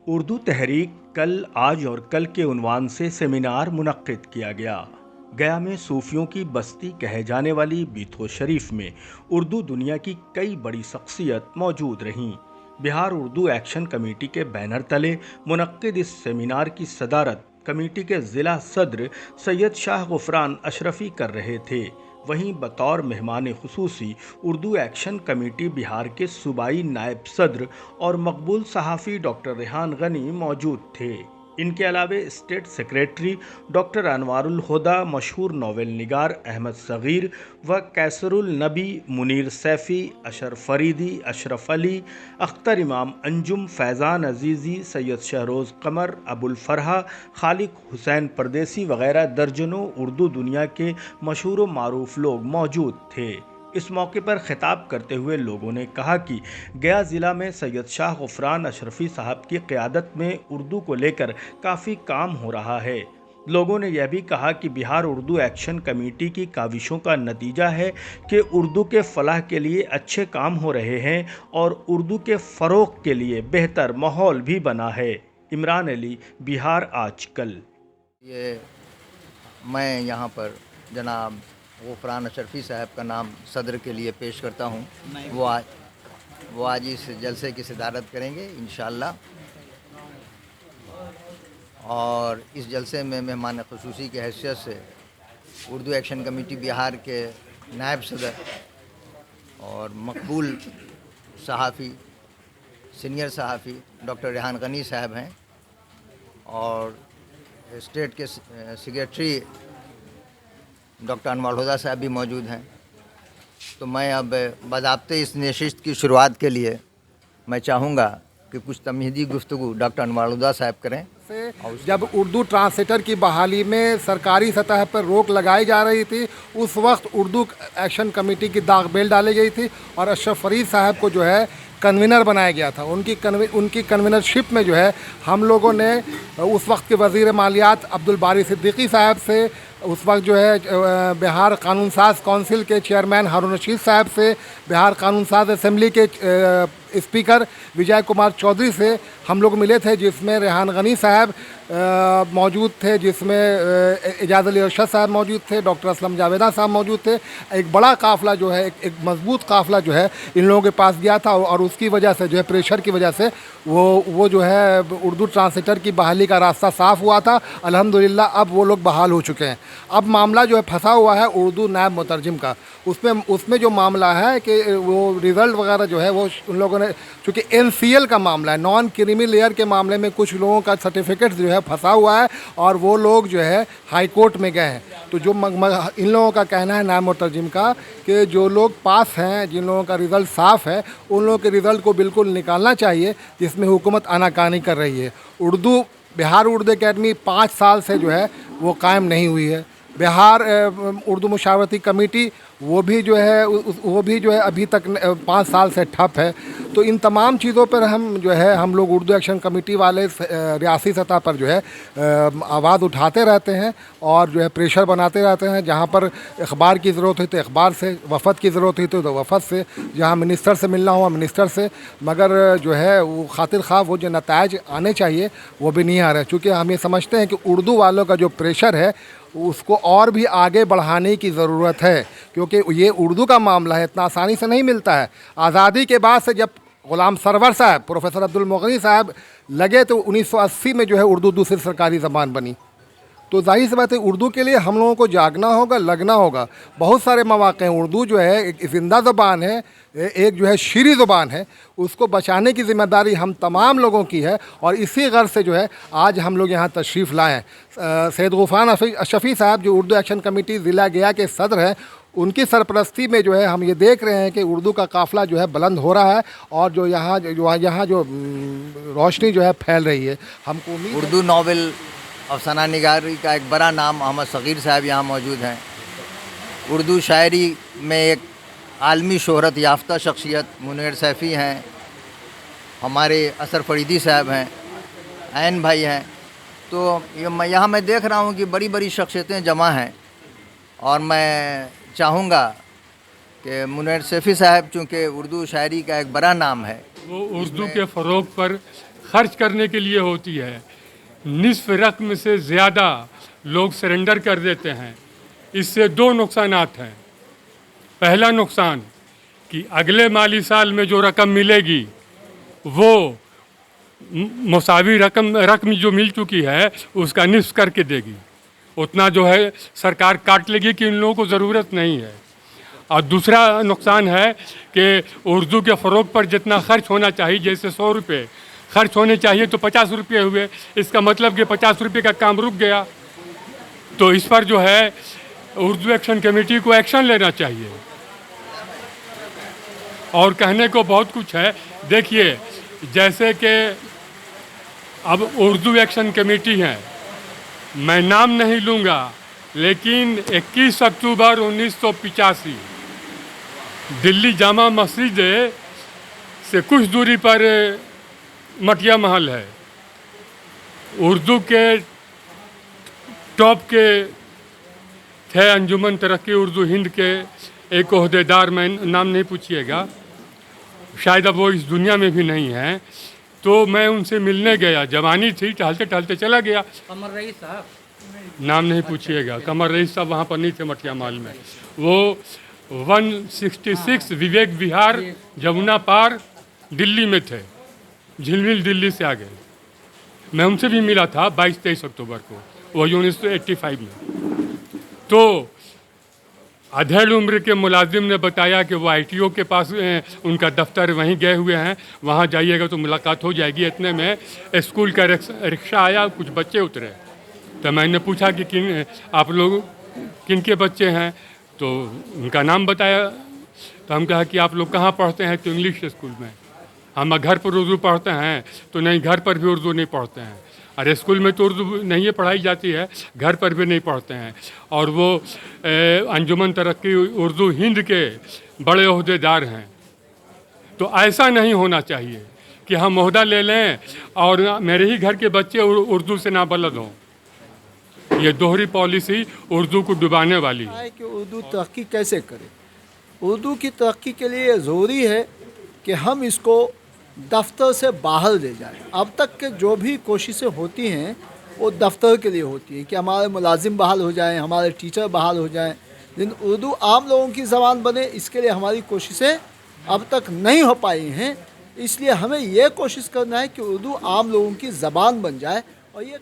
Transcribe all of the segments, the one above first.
اردو تحریک کل آج اور کل کے عنوان سے سیمینار منعقد کیا گیا۔ گیا میں صوفیوں کی بستی کہے جانے والی بیتھو شریف میں اردو دنیا کی کئی بڑی شخصیت موجود رہیں۔ بہار اردو ایکشن کمیٹی کے بینر تلے منعقد اس سیمینار کی صدارت کمیٹی کے ضلع صدر سید شاہ غفران اشرفی کر رہے تھے۔ وہیں بطور مہمان خصوصی اردو ایکشن کمیٹی بہار کے صوبائی نائب صدر اور مقبول صحافی ڈاکٹر ریحان غنی موجود تھے۔ ان کے علاوہ اسٹیٹ سیکریٹری ڈاکٹر انوار الہدیٰ، مشہور ناول نگار احمد صغیر و کیسر النبی، منیر سیفی، اشرف فریدی، اشرف علی، اختر امام انجم، فیضان عزیزی، سید شہروز قمر، ابو الفرحہ، خالق حسین پردیسی وغیرہ درجنوں اردو دنیا کے مشہور و معروف لوگ موجود تھے۔ اس موقع پر خطاب کرتے ہوئے لوگوں نے کہا کہ گیا ضلع میں سید شاہ غفران اشرفی صاحب کی قیادت میں اردو کو لے کر کافی کام ہو رہا ہے۔ لوگوں نے یہ بھی کہا کہ بہار اردو ایکشن کمیٹی کی کاوشوں کا نتیجہ ہے کہ اردو کے فلاح کے لیے اچھے کام ہو رہے ہیں اور اردو کے فروغ کے لیے بہتر ماحول بھی بنا ہے۔ عمران علی، بہار آج کل۔ میں یہاں پر جناب غفران اشرفی صاحب کا نام صدر کے لیے پیش کرتا ہوں۔ وہ آج اس جلسے کی صدارت کریں گے انشاءاللہ، اور اس جلسے میں مہمان خصوصی کی حیثیت سے اردو ایکشن کمیٹی بہار کے نائب صدر اور مقبول صحافی، سینئر صحافی ڈاکٹر ریحان غنی صاحب ہیں، اور اسٹیٹ کے سیکریٹری ڈاکٹر انوار الہدیٰ صاحب بھی موجود ہیں۔ تو میں اب باضابطے اس نشست کی شروعات کے لیے میں چاہوں گا کہ کچھ تمہیدی گفتگو ڈاکٹر انوار الہدیٰ صاحب کریں۔ جب اردو ٹرانسلیٹر کی بحالی میں سرکاری سطح پر روک لگائی جا رہی تھی، اس وقت اردو ایکشن کمیٹی کی داغ بیل ڈالی گئی تھی اور اشرف فرید صاحب کو جو ہے کنوینر بنایا گیا تھا۔ ان کی کنوینرشپ میں جو ہے ہم لوگوں نے اس وقت کے وزیر مالیات عبدالباری صدیقی صاحب سے، اس وقت جو ہے بہار قانون ساز کونسل کے چیئرمین ہارون رشید صاحب سے، بہار قانون ساز اسمبلی کے اسپیکر وجے کمار چودھری سے ہم لوگ ملے تھے، جس میں ریحان غنی صاحب موجود تھے، جس میں اعجاز علی ارشد صاحب موجود تھے، ڈاکٹر اسلم جاویدہ صاحب موجود تھے۔ ایک بڑا قافلہ جو ہے، ایک مضبوط قافلہ جو ہے ان لوگوں کے پاس گیا تھا، اور اس کی وجہ سے جو ہے پریشر کی وجہ سے وہ جو ہے اردو ٹرانسلیٹر کی بحالی کا راستہ صاف ہوا تھا۔ الحمدللہ اب وہ لوگ بحال ہو چکے ہیں۔ اب معاملہ جو ہے پھنسا ہوا ہے اردو نائب مترجم کا۔ اس میں جو معاملہ ہے کہ وہ رزلٹ وغیرہ جو ہے وہ ان لوگوں نے، چونکہ NCL کا معاملہ ہے، نان کریمی لیئر کے معاملے میں کچھ لوگوں کا سرٹیفکیٹ جو ہے پھنسا ہوا ہے، اور وہ لوگ جو ہے ہائی کورٹ میں گئے ہیں۔ تو جو ان لوگوں کا کہنا ہے نائب مترجم کا کہ جو لوگ پاس ہیں، جن لوگوں کا رزلٹ صاف ہے، ان لوگوں کے رزلٹ کو بالکل نکالنا چاہیے، جس میں حکومت آناکانی کر رہی ہے۔ بہار اردو اکیڈمی 5 سال سے جو ہے وہ قائم نہیں ہوئی ہے۔ بہار اردو مشاورتی کمیٹی وہ بھی جو ہے ابھی تک 5 سال سے ٹھپ ہے۔ تو ان تمام چیزوں پر ہم لوگ اردو ایکشن کمیٹی والے ریاستی سطح پر جو ہے آواز اٹھاتے رہتے ہیں، اور جو ہے پریشر بناتے رہتے ہیں۔ جہاں پر اخبار کی ضرورت ہوئی تو اخبار سے، وفد کی ضرورت ہوئی تو وفد سے، جہاں منسٹر سے ملنا ہوا منسٹر سے، مگر جو ہے وہ خاطر خواہ وہ جو نتائج آنے چاہیے وہ بھی نہیں آ رہے، چونکہ ہم یہ سمجھتے ہیں کہ اردو والوں کا جو پریشر ہے اس کو اور بھی آگے بڑھانے کی ضرورت ہے، کیونکہ یہ اردو کا معاملہ ہے، اتنا آسانی سے نہیں ملتا ہے۔ آزادی کے بعد سے جب غلام سرور صاحب، پروفیسر عبدالمغنی صاحب لگے تو 1980 میں جو ہے اردو دوسری سرکاری زبان بنی۔ تو ظاہر سی بات ہے اردو کے لیے ہم لوگوں کو جاگنا ہوگا، لگنا ہوگا۔ بہت سارے مواقع ہیں، اردو جو ہے ایک زندہ زبان ہے، ایک جو ہے شیریں زبان ہے، اس کو بچانے کی ذمہ داری ہم تمام لوگوں کی ہے، اور اسی غرض سے جو ہے آج ہم لوگ یہاں تشریف لائے ہیں۔ سید غفران اشرفی صاحب جو اردو ایکشن کمیٹی ضلع گیا کے صدر ہیں، ان کی سرپرستی میں جو ہے ہم یہ دیکھ رہے ہیں کہ اردو کا قافلہ جو ہے بلند ہو رہا ہے، اور جو یہاں جو روشنی جو ہے پھیل رہی ہے۔ ہم کو امید اردو ناول افسانہ نگاری کا ایک بڑا نام احمد صغیر صاحب یہاں موجود ہیں۔ اردو شاعری میں ایک عالمی شہرت یافتہ شخصیت منیر سیفی ہیں، ہمارے اثر فریدی صاحب ہیں، عین بھائی ہیں۔ تو یہاں میں دیکھ رہا ہوں کہ بڑی بڑی شخصیتیں جمع ہیں، اور میں چاہوں گا کہ منیر سیفی صاحب، چونکہ اردو شاعری کا ایک بڑا نام ہے، وہ اردو کے فروغ پر खर्च करने के लिए होती है, निस्फ रकम से ज़्यादा लोग सरेंडर कर देते हैं। इससे दो नुकसानात हैं। पहला नुकसान कि अगले माली साल में जो रकम मिलेगी वो मुसावी रकम जो मिल चुकी है उसका निस्फ करके देगी। उतना जो है सरकार काट लेगी कि इन लोगों को ज़रूरत नहीं है। और दूसरा नुकसान है कि उर्दू के फ़रोग़ पर जितना खर्च होना चाहिए, जैसे 100 रुपये खर्च होने चाहिए तो 50 रुपये हुए, इसका मतलब कि 50 रुपये का काम रुक गया। तो इस पर जो है उर्दू एक्शन कमेटी को एक्शन लेना चाहिए। और कहने को बहुत कुछ है। देखिए, जैसे कि अब उर्दू एक्शन कमेटी है, मैं नाम नहीं लूँगा, लेकिन 21 अक्टूबर 1985 दिल्ली जामा मस्जिद से कुछ दूरी पर मटिया महल है। उर्दू के टॉप के थे अंजुमन तरक्की उर्दू हिंद के एक ओहदेदार, मैं नाम नहीं पूछिएगा, शायद अब वो इस दुनिया में भी नहीं है। तो मैं उनसे मिलने गया, जवानी थी, टहलते टहलते चला गया। कमर रईस साहब, नाम नहीं पूछिएगा, कमर रईस साहब वहाँ पर नहीं थे मटिया महल में। वो 166 विवेक विहार जमुना पार दिल्ली में थे, झिलमिल दिल्ली से आ गए। मैं उनसे भी मिला था 22-23 अक्टूबर को, वही 1985 में। तो अधेड़ उम्र के मुलाजिम ने बताया कि वो ITO के पास उनका दफ्तर वहीं गए हुए हैं, वहाँ जाइएगा तो मुलाकात हो जाएगी। इतने में स्कूल का रिक्शा आया, कुछ बच्चे उतरे। तो मैंने पूछा कि आप लोग किन के बच्चे हैं, तो उनका नाम बताया। तो हम कहा कि आप लोग कहाँ पढ़ते हैं, तो इंग्लिश स्कूल में। हम घर पर उर्दू पढ़ते हैं, तो नहीं, घर पर भी उर्दू नहीं पढ़ते हैं। अरे स्कूल में तो उर्दू नहीं पढ़ाई जाती है, घर पर भी नहीं पढ़ते हैं। और वो अंजुमन तरक्की उर्दू हिंद के बड़े ओहदेदार हैं। तो ऐसा नहीं होना चाहिए कि हम ओहदा ले लें और मेरे ही घर के बच्चे उर्दू से नाबलद हों। ये दोहरी पॉलिसी उर्दू को डुबाने वाली है। कि उर्दू तरक्की कैसे करे। उर्दू की तरक्की के लिए ज़रूरी है कि हम इसको दफ्तर से बाहर ले जाएं। अब तक के जो भी कोशिशें होती हैं वो दफ्तर के लिए होती हैं कि हमारे मुलाजिम बहाल हो जाएं, हमारे टीचर बहाल हो जाएं, लेकिन उर्दू आम लोगों की ज़बान बने, इसके लिए हमारी कोशिशें अब तक नहीं हो पाई हैं। इसलिए हमें ये कोशिश करना है कि उर्दू आम लोगों की ज़बान बन जाए। और ये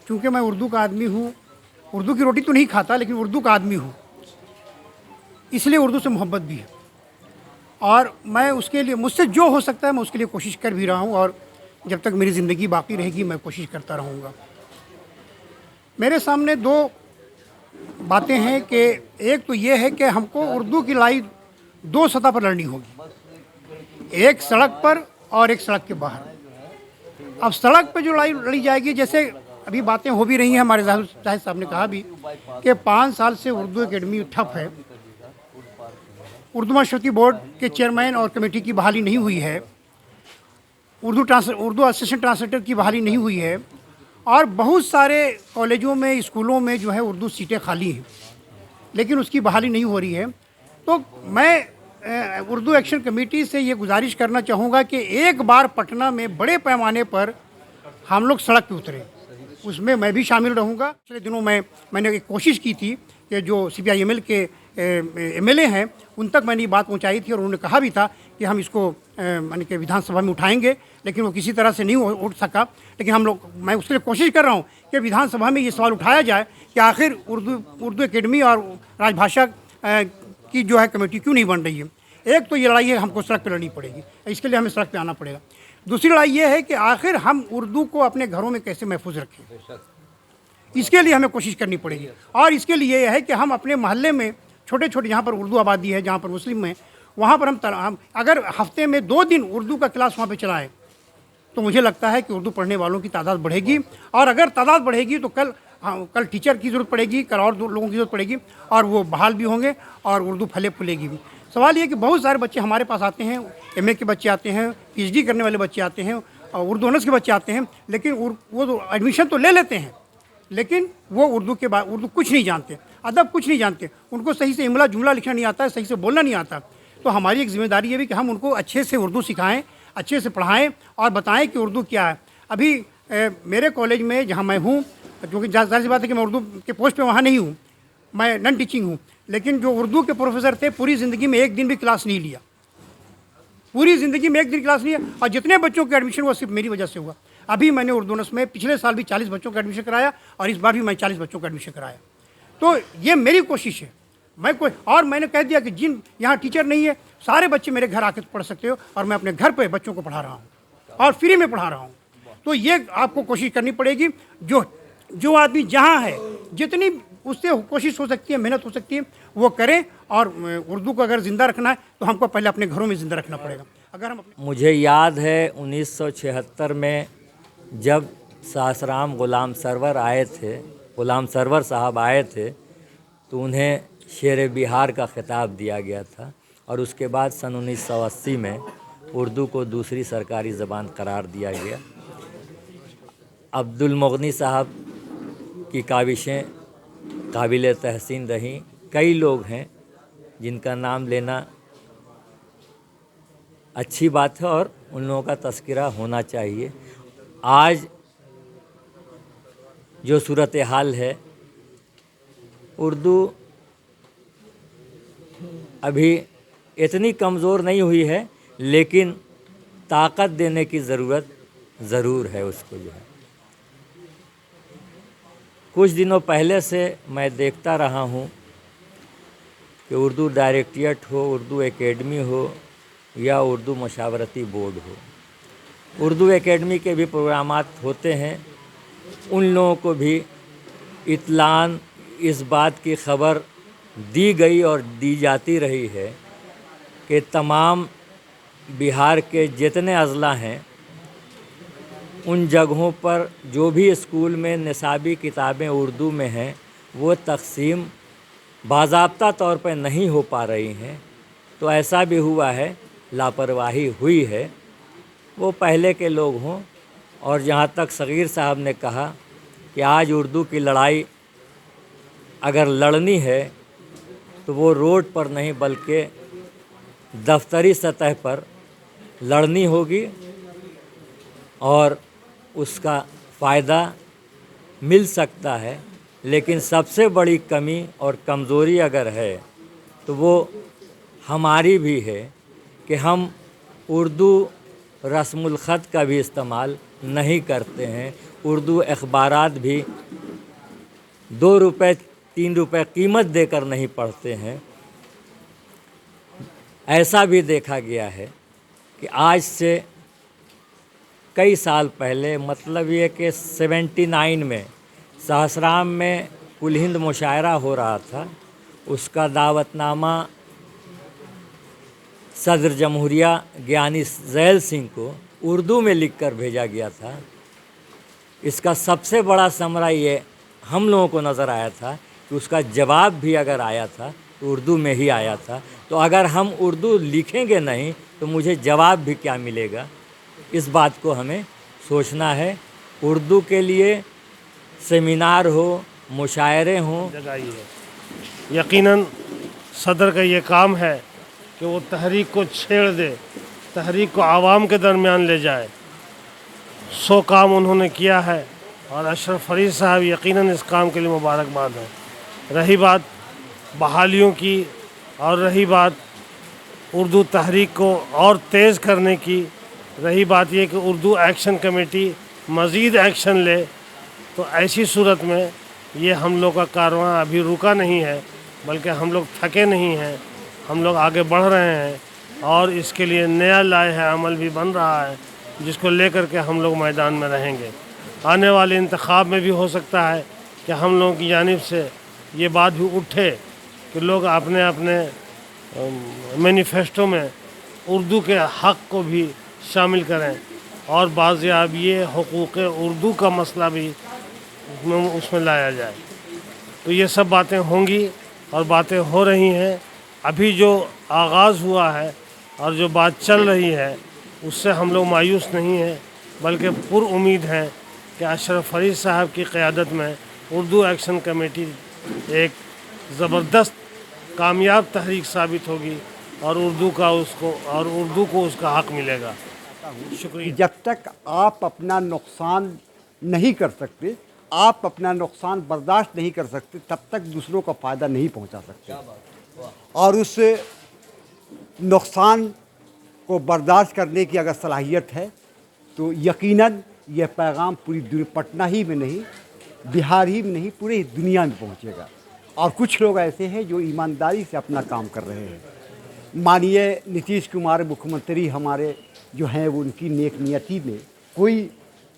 क्योंकि मैं उर्दू का आदमी हूँ, उर्दू की रोटी तो नहीं खाता, लेकिन उर्दू का आदमी हूँ, इसलिए उर्दू से मोहब्बत भी है। और मैं उसके लिए, मुझसे जो हो सकता है मैं उसके लिए कोशिश कर भी रहा हूँ, और जब तक मेरी ज़िंदगी बाकी रहेगी मैं कोशिश करता रहूँगा। मेरे सामने दो बातें हैं कि एक तो ये है कि हमको उर्दू की लड़ाई दो सतह पर लड़नी होगी, एक सड़क पर और एक सड़क के बाहर। अब सड़क पर जो लड़ाई लड़ी जाएगी, जैसे अभी बातें हो भी रही हैं, हमारे जाहिद साहब ने कहा भी कि 5 साल से उर्दू एकेडमी ठप है, उर्दू मशरती बोर्ड के चेयरमैन और कमेटी की बहाली नहीं हुई है, उर्दू असिस्टेंट ट्रांसलेटर की बहाली नहीं हुई है, और बहुत सारे कॉलेजों में, स्कूलों में जो है उर्दू सीटें खाली हैं, लेकिन उसकी बहाली नहीं हो रही है। तो मैं उर्दू एक्शन कमेटी से ये गुजारिश करना चाहूँगा कि एक बार पटना में बड़े पैमाने पर हम लोग सड़क पे उतरे, उसमें मैं भी शामिल रहूँगा। पिछले दिनों मैंने एक कोशिश की थी कि जो CPI-ML के MLA हैं उन तक मैंने ये बात पहुंचाई थी, और उन्होंने कहा भी था कि हम इसको माने कि विधानसभा में उठाएंगे, लेकिन वो किसी तरह से नहीं उठ सका। लेकिन मैं उसके लिए कोशिश कर रहा हूँ कि विधानसभा में ये सवाल उठाया जाए कि आखिर उर्दू एकेडमी और राजभाषा की जो है कमेटी क्यों नहीं बन रही है। एक तो ये लड़ाई है, हमको सड़क पर लड़नी पड़ेगी, इसके लिए हमें सड़क पर आना पड़ेगा। दूसरी लड़ाई ये है कि आखिर हम उर्दू को अपने घरों में कैसे महफूज रखें, इसके लिए हमें कोशिश करनी पड़ेगी। और इसके लिए यह है कि हम अपने मोहल्ले में छोटे छोटे जहाँ पर उर्दू आबादी है, जहाँ पर मुस्लिम है, वहाँ पर हम अगर हफ्ते में 2 दिन उर्दू का क्लास वहाँ पे चलाएं तो मुझे लगता है कि उर्दू पढ़ने वालों की तादाद बढ़ेगी। और अगर तादाद बढ़ेगी तो कल टीचर की ज़रूरत पड़ेगी, कल और लोगों की ज़रूरत पड़ेगी, और वो बहाल भी होंगे और उर्दू फले फूलेगी भी। सवाल ये कि बहुत सारे बच्चे हमारे पास आते हैं, MA के बच्चे आते हैं, PhD करने वाले बच्चे आते हैं, और उर्दू ऑनर्स के बच्चे आते हैं, लेकिन वो तो एडमिशन तो ले लेते हैं, लेकिन वो उर्दू कुछ नहीं जानते, अदब कुछ नहीं जानते, उनको सही से इमला जुमला लिखना नहीं आता है, सही से बोलना नहीं आता। तो हमारी एक जिम्मेदारी ये भी कि हम उनको अच्छे से उर्दू सिखाएं, अच्छे से पढ़ाएं और बताएं कि उर्दू क्या है। अभी मेरे कॉलेज में जहाँ मैं हूँ, क्योंकि जाहिर सी बात है कि मैं उर्दू के पोस्ट पे वहाँ नहीं हूँ, मैं नॉन टीचिंग हूँ, लेकिन जो उर्दू के प्रोफेसर थे पूरी ज़िंदगी में एक दिन भी क्लास नहीं लिया, पूरी ज़िंदगी में एक दिन क्लास नहीं लिया, और जितने बच्चों का एडमिशन हुआ सिर्फ मेरी वजह से हुआ। अभी मैंने उर्दू ऑनर्स में पिछले साल भी 40 बच्चों का एडमिशन कराया और इस बार भी मैं 40 बच्चों का एडमिशन कराया। तो ये मेरी कोशिश है। मैंने कह दिया कि जिन यहाँ टीचर नहीं है, सारे बच्चे मेरे घर आके पढ़ सकते हो, और मैं अपने घर पे बच्चों को पढ़ा रहा हूँ और फ्री में पढ़ा रहा हूँ। तो ये आपको कोशिश करनी पड़ेगी, जो आदमी जहाँ है, जितनी उससे कोशिश हो सकती है, मेहनत हो सकती है, वो करें। और उर्दू को अगर ज़िंदा रखना है तो हमको पहले अपने घरों में ज़िंदा रखना पड़ेगा। अगर हम मुझे याद है 1976 में जब सासाराम गुलाम सरवर साहब आए थे, तो उन्हें शेर बिहार का खिताब दिया गया था, और उसके बाद सन 1980 में उर्दू को दूसरी सरकारी ज़बान करार दिया गया। अब्दुल मुग़नी साहब की काविशें काबिल तहसीन रहीं। कई लोग हैं जिनका नाम लेना अच्छी बात है और उन लोगों का तज़किरा होना चाहिए। आज जो सूरत हाल है, उर्दू अभी इतनी कमज़ोर नहीं हुई है, लेकिन ताकत देने की ज़रूरत ज़रूर है उसको जो है। कुछ दिनों पहले से मैं देखता रहा हूँ कि उर्दू डायरेक्टरेट हो, उर्दू एकेडमी हो या उर्दू मशावरती बोर्ड हो, उर्दू एकेडमी के भी प्रोग्रामात होते हैं। उन लोगों को भी इत्लान इस बात की खबर दी गई और दी जाती रही है कि तमाम बिहार के जितने अज़ला हैं, उन जगहों पर जो भी स्कूल में निसाबी किताबें उर्दू में हैं, वो तक़सीम बाज़ाब्ता तौर पर नहीं हो पा रही हैं। तो ऐसा भी हुआ है, लापरवाही हुई है, वो पहले के लोग हों। और जहाँ तक सग़ीर साहब ने कहा कि आज उर्दू की लड़ाई अगर लड़नी है तो वो रोड पर नहीं बल्कि दफ्तरी सतह पर लड़नी होगी, और उसका फ़ायदा मिल सकता है। लेकिन सबसे बड़ी कमी और कमज़ोरी अगर है तो वो हमारी भी है कि हम उर्दू रस्मुल ख़त का भी इस्तेमाल नहीं करते हैं। उर्दू अखबारात भी 2 रुपए 3 रुपए कीमत देकर नहीं पढ़ते हैं। ऐसा भी देखा गया है कि आज से कई साल पहले, मतलब ये कि 79 में सासाराम में कुल हिंद मुशायरा हो रहा था, उसका दावतनामा सदर जमहूरिया ज्ञानी ज़ैल सिंह को उर्दू में लिखकर भेजा गया था। इसका सबसे बड़ा समरा ये हम लोगों को नज़र आया था कि उसका जवाब भी अगर आया था तो उर्दू में ही आया था। तो अगर हम उर्दू लिखेंगे नहीं तो मुझे जवाब भी क्या मिलेगा, इस बात को हमें सोचना है। उर्दू के लिए सेमिनार हो, मुशायरे हों। यकीनन सदर का ये काम है कि वो तहरीक को छेड़ दे, तहरीक को आवाम के दरमियान ले जाए। 100 काम उन्होंने किया है और अशरफ फरीद साहब यकीनन इस काम के लिए मुबारकबाद है। रही बात बहालियों की और रही बात उर्दू तहरीक को और तेज़ करने की, रही बात ये कि उर्दू एक्शन कमेटी मज़ीद एक्शन ले, तो ऐसी सूरत में ये हम लोग का कारवां अभी रुका नहीं है, बल्कि हम लोग थके नहीं हैं, हम लोग आगे बढ़ रहे हैं। और इसके लिए नया लाए है अमल भी बन रहा है, जिसको लेकर के हम लोग मैदान में रहेंगे। आने वाले इंतखाब में भी हो सकता है कि हम लोगों की जानिब से ये बात भी उठे कि लोग अपने अपने मैनिफेस्टो में उर्दू के हक़ को भी शामिल करें, और बाज़ियाब ये हुकूक़ उर्दू का मसला भी उसमें लाया जाए। तो ये सब बातें होंगी और बातें हो रही हैं। अभी जो आगाज़ हुआ है और जो बात चल रही है, उससे हम लोग मायूस नहीं हैं, बल्कि पुरउम्मीद हैं कि अशरफ फरीद साहब की क़यादत में उर्दू एक्शन कमेटी एक ज़बरदस्त कामयाब तहरीक साबित होगी और उर्दू को उसका हक़ मिलेगा। चाहता हूँ शुक्रिया। कि जब तक आप अपना नुकसान नहीं कर सकते, आप अपना नुकसान बर्दाश्त नहीं कर सकते, तब तक दूसरों को फ़ायदा नहीं पहुँचा सकते। और उस नुकसान को बर्दाश्त करने की अगर सलाहियत है तो यकीनन यह पैगाम पूरी पटना ही में नहीं, बिहार ही में नहीं, पूरी दुनिया में पहुँचेगा। और कुछ लोग ऐसे हैं जो ईमानदारी से अपना काम कर रहे हैं। माननीय नीतीश कुमार मुख्यमंत्री हमारे जो हैं, वो उनकी नेक नियति में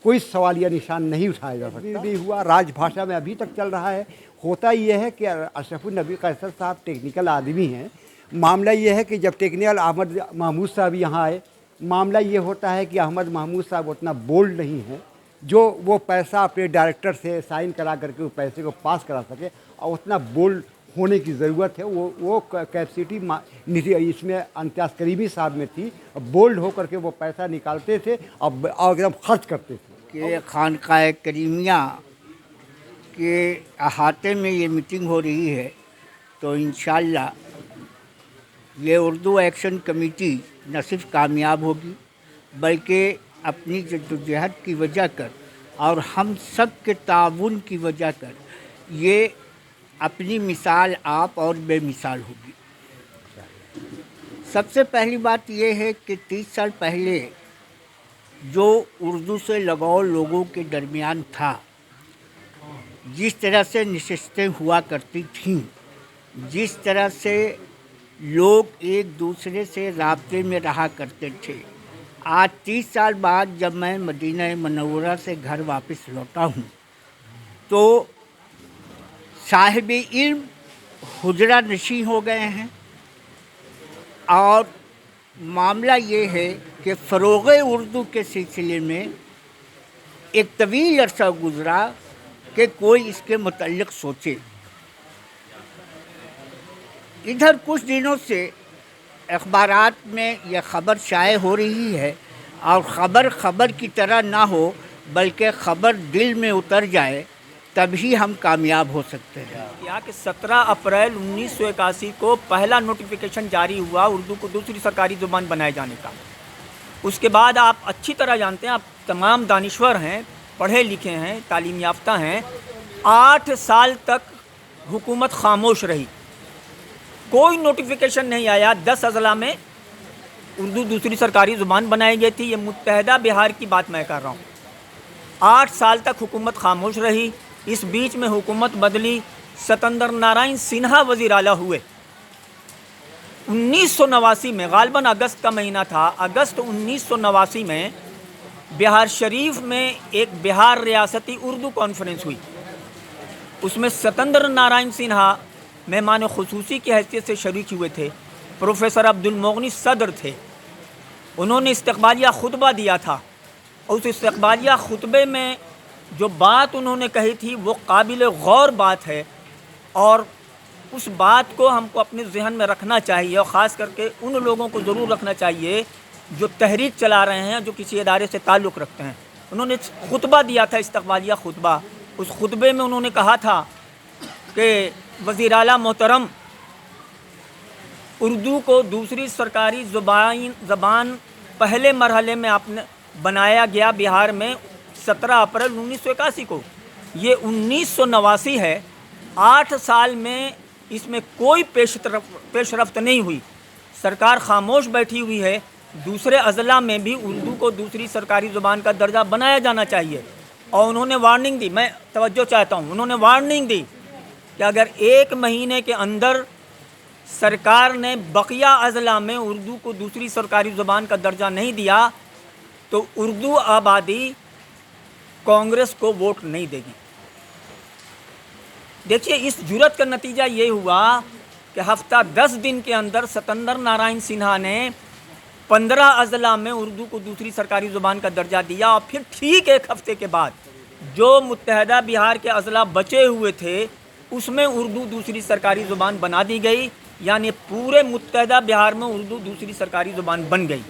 कोई सवालिया निशान नहीं उठाया जा सकता। भी हुआ राजभाषा में अभी तक चल रहा है। होता यह है कि अशरफुल नबी कैसर साहब टेक्निकल आदमी हैं। मामला ये है कि जब टेक्निकल अहमद महमूद साहब यहाँ आए, मामला ये होता है कि अहमद महमूद साहब उतना बोल्ड नहीं है जो वो पैसा अपने डायरेक्टर से साइन करा करके उस पैसे को पास करा सके, और उतना बोल्ड होने की ज़रूरत है। वो कैपेसिटी इसमें अंत्यास करीमी साहब में थी। बोल्ड होकर के वो पैसा निकालते थे और एकदम खर्च करते थे। कि खानकाह करीमिया के अहाते में ये मीटिंग हो रही है, तो इंशाअल्लाह ये उर्दू एक्शन कमेटी न सिर्फ कामयाब होगी बल्कि अपनी जद्दोजहद की वजह कर और हम सब के ताउन की वजह कर ये अपनी मिसाल आप और बेमिसाल होगी। सबसे पहली बात ये है कि 30 साल पहले जो उर्दू से लगाव लोगों के दरमियान था, जिस तरह से नशिस्तें हुआ करती थीं, जिस तरह से लोग एक दूसरे से राब्ते में रहा करते थे, आज 30 साल बाद जब मैं मदीना मनव्वरा से घर वापस लौटा हूँ तो साहिब इल्म हुजरा नशी हो गए हैं। और मामला ये है कि फ़रोग़ उर्दू के सिलसिले में एक तवील अरसा गुज़रा कि कोई इसके मुतल्लिक़ सोचे। इधर कुछ दिनों से अखबारात में यह ख़बर शाये हो रही है, और ख़बर की तरह ना हो बल्कि ख़बर दिल में उतर जाए, तभी हम कामयाब हो सकते हैं। यहाँ के 17 अप्रैल 1981 को पहला नोटिफिकेशन जारी हुआ उर्दू को दूसरी सरकारी ज़ुबान बनाए जाने का। उसके बाद आप अच्छी तरह जानते हैं, आप तमाम दानिश्वर हैं, पढ़े लिखे हैं, तालीम याफ्ता हैं, 8 साल तक हुकूमत खामोश रही, कोई नोटिफिकेशन नहीं आया। 10 अजला में उर्दू दूसरी सरकारी ज़ुबान बनाई गई थी। ये मुत्तहदा बिहार की बात मैं कर रहा हूँ। 8 साल तक हुकूमत खामोश रही। इस बीच में हुकूमत बदली, सत्येंद्र नारायण सिन्हा वज़ीर आला हुए। 1989 में, गालिबन अगस्त का महीना था, अगस्त 1989 में बिहार शरीफ में एक बिहार रियासती उर्दू कॉन्फ्रेंस हुई। उसमें सत्येंद्र नारायण सिन्हा मेहमान खुसूसी की हैसियत से शरीक हुए थे। प्रोफेसर अब्दुल मोगनी सदर थे। उन्होंने इस्तक़बालिया खुतबा दिया था। उस इस्तक़बालिया खुतबे में जो बात उन्होंने कही थी वो काबिल गौर बात है, और उस बात को हमको अपने जहन में रखना चाहिए, और ख़ास करके उन लोगों को ज़रूर रखना चाहिए जो तहरीक चला रहे हैं, जो किसी इदारे से ताल्लुक़ रखते हैं। उन्होंने खुतबा दिया था, इस्तक़बालिया खुतबा। उस खुतबे में उन्होंने कहा था कि वज़ीर आला मोहतरम, उर्दू को दूसरी सरकारी ज़बान पहले मरहले में आपने बनाया गया बिहार में 17 अप्रैल 1981 को। ये 1989 है। 8 साल में इसमें कोई पेशरफ्त नहीं हुई। सरकार खामोश बैठी हुई है। दूसरे अजला में भी उर्दू को दूसरी सरकारी ज़ुबान का दर्जा बनाया जाना चाहिए। और उन्होंने वार्निंग दी, मैं तवज्जो चाहता हूँ, उन्होंने वार्निंग दी कि अगर 1 महीने के अंदर सरकार ने बकिया अजला में उर्दू को दूसरी सरकारी ज़ुबान का दर्जा नहीं दिया तो उर्दू आबादी कांग्रेस को वोट नहीं देगी। देखिए, इस जुर्रत का नतीजा ये हुआ कि हफ्ता 10 दिन के अंदर सत्येंद्र नारायण सिन्हा ने 15 अजला में उर्दू को दूसरी सरकारी ज़ुबान का दर्जा दिया। और फिर ठीक 1 हफ्ते के बाद जो मुत्तहदा बिहार के अजला बचे हुए थे उसमें उर्दू दूसरी सरकारी ज़ुबान बना दी गई, यानी पूरे मुत्तहदा बिहार में उर्दू दूसरी सरकारी ज़ुबान बन गई।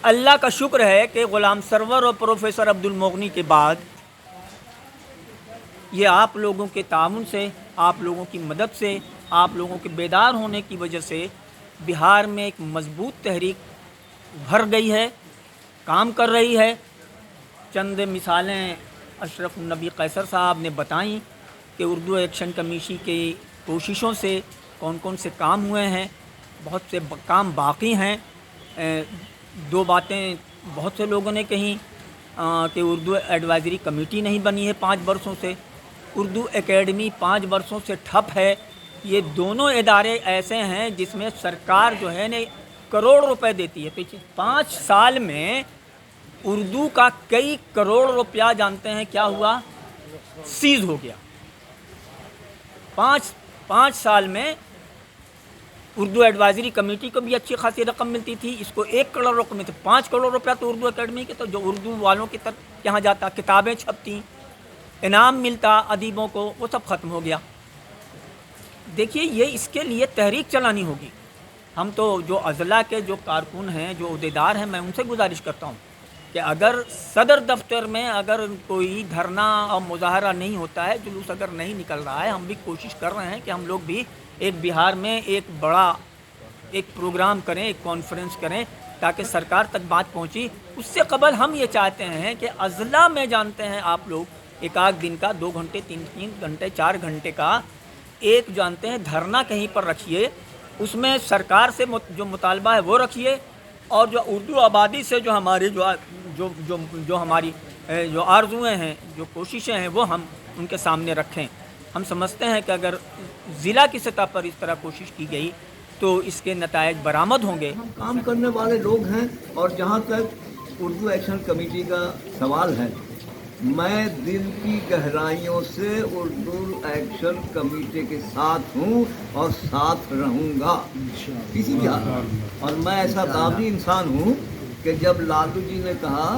अल्लाह का शुक्र है कि ग़ुलाम सरवर और प्रोफेसर अब्दुल मोगनी के बाद ये आप लोगों के ताउन से, आप लोगों की मदद से, आप लोगों के बेदार होने की वजह से बिहार में एक मजबूत तहरीक भर गई है। काम कर रही है। चंद मिसालें अशरफ नबी कैसर साहब ने बताईं कि उर्दू एक्शन कमेटी की कोशिशों से कौन कौन से काम हुए हैं, बहुत से काम बाकी हैं। दो बातें बहुत से लोगों ने कहीं कि उर्दू एडवाइज़री कमेटी नहीं बनी है 5 वर्षों से, उर्दू एकेडमी 5 वर्षों से ठप है। ये दोनों इदारे ऐसे हैं जिसमें सरकार जो है ने करोड़ रुपए देती है। पिछले 5 साल में उर्दू का कई करोड़ रुपया जानते हैं क्या हुआ, सीज हो गया। 5 साल में उर्दू एडवाइज़री कमेटी को भी अच्छी खासी रकम मिलती थी, इसको 1 करोड़ रकम मिलती, 5 करोड़ रुपया तो उर्दू एकेडमी के, तो जो उर्दू वालों की तरफ यहाँ जाता, किताबें छपती, इनाम मिलता अदीबों को, वो सब ख़त्म हो गया। देखिए, ये इसके लिए तहरीक चलानी होगी। हम तो जो अज़ला के जो कारकुन हैं, जो अहदेदार हैं, मैं उनसे गुजारिश करता हूँ कि अगर सदर दफ्तर में अगर कोई धरना और मुजाहरा नहीं होता है, जुलूस अगर नहीं निकल रहा है, हम भी कोशिश कर रहे हैं कि हम लोग भी एक बिहार में एक बड़ा एक प्रोग्राम करें, एक कॉन्फ्रेंस करें ताकि सरकार तक बात पहुंची। उससे कबल हम ये चाहते हैं कि अज़ला में जानते हैं आप लोग एक आध दिन का 2 घंटे 3 घंटे 4 घंटे का एक जानते हैं धरना कहीं पर रखिए, उसमें सरकार से जो मुतालबा है वो रखिए, और जो उर्दू आबादी से जो हमारे जो हमारी जो आरज़ुएँ हैं, जो कोशिशें हैं, वो हम उनके सामने रखें। हम समझते हैं कि अगर ज़िला की सतह पर इस तरह कोशिश की गई तो इसके नतायज बरामद होंगे। हम काम करने वाले लोग हैं, और जहाँ तक उर्दू एक्शन कमेटी का सवाल है, मैं दिल की गहराइयों से उर्दू एक्शन कमेटी के साथ हूँ और साथ रहूँगा किसी भी हाल में। और मैं ऐसा दावी इंसान हूँ कि जब लालू जी ने कहा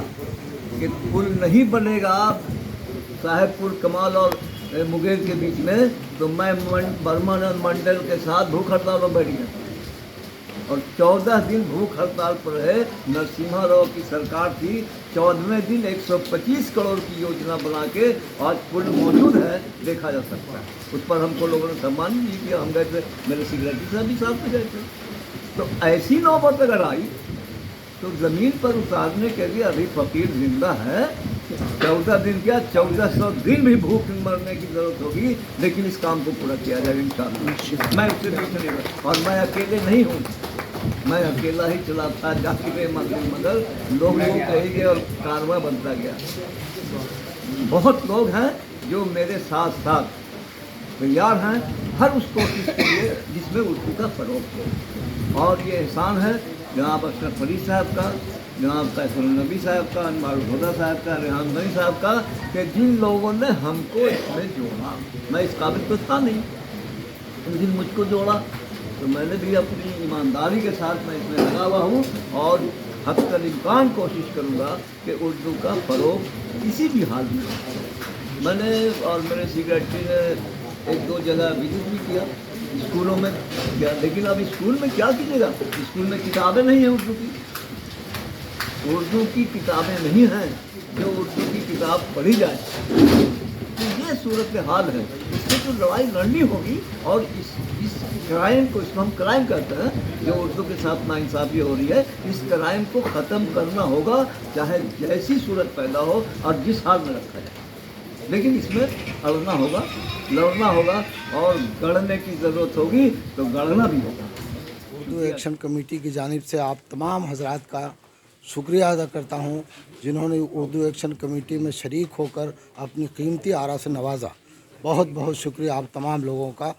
कि पुल नहीं बनेगा साहेबपुर कमाल और मुंगेर के बीच में, तो मैं बर्मन मंडल के साथ भूख हड़ताल पर बैठ गया और 14 दिन भूख हड़ताल पर है। नरसिम्हा राव की सरकार थी, 14वें दिन 125 करोड़ की योजना बना के आज पुल मौजूद है, देखा जा सकता है। उस पर हमको लोगों ने सम्मान भी किया, हम गए थे, मेरे सेक्रेटरी साहब भी साथ में गए थे। तो ऐसी नौबत अगर आई तो ज़मीन पर उतारने के लिए अभी फकीर जिंदा है। 14 दिन क्या 1400 दिन भी भूख मरने की ज़रूरत होगी, लेकिन इस काम को पूरा किया जाएगा इंशाअल्लाह। मैं उससे पीछे नहीं, और मैं अकेले नहीं हूँ, मैं अकेला ही चला था जाकिर मगर लोग वो कहेंगे और कारवां बनता गया। बहुत लोग हैं जो मेरे साथ साथ तैयार हैं हर उस कोशिश के लिए जिसमें उर्दू का फ़रोग़ हो। और ये एहसान है जनाब अशरफ फरीद साहब का, जनाब कैसर नबी साहब का, मारूफ हुदा साहब का, रेहान गनी साहब का, कि जिन लोगों ने हमको इसमें जोड़ा। मैं इस काबिल तो था नहीं, जिन मुझको जोड़ा तो मैंने भी अपनी ईमानदारी के साथ मैं इसमें लगा हुआ हूँ और हक़्क़ल इम्कान कोशिश करूँगा कि उर्दू का फ़रोग़ किसी भी हाल में। मैंने और मेरे सेक्रेटरी ने 1-2 जगह विजिट भी किया स्कूलों में क्या, लेकिन अब स्कूल में क्या कीजिएगा, स्कूल में किताबें नहीं हैं उर्दू की किताबें नहीं हैं जो उर्दू की किताब पढ़ी जाए। तो ये सूरत हाल है, इससे तो लड़ाई लड़नी होगी। और इस क्राइम को, इसको हम क्राइम कहते हैं, जो उर्दू के साथ नाइंसाफ़ी हो रही है, इस क्राइम को ख़त्म करना होगा, चाहे जैसी सूरत पैदा हो और जिस हाल में रखा जाए। लेकिन इसमें अड़ना होगा, लड़ना होगा और गढ़ने की ज़रूरत होगी तो गढ़ना भी होगा। उर्दू एक्शन कमेटी की जानिब से आप तमाम हजरात का शुक्रिया अदा करता हूँ जिन्होंने उर्दू एक्शन कमेटी में शरीक होकर अपनी कीमती आरा से नवाजा। बहुत बहुत शुक्रिया आप तमाम लोगों का।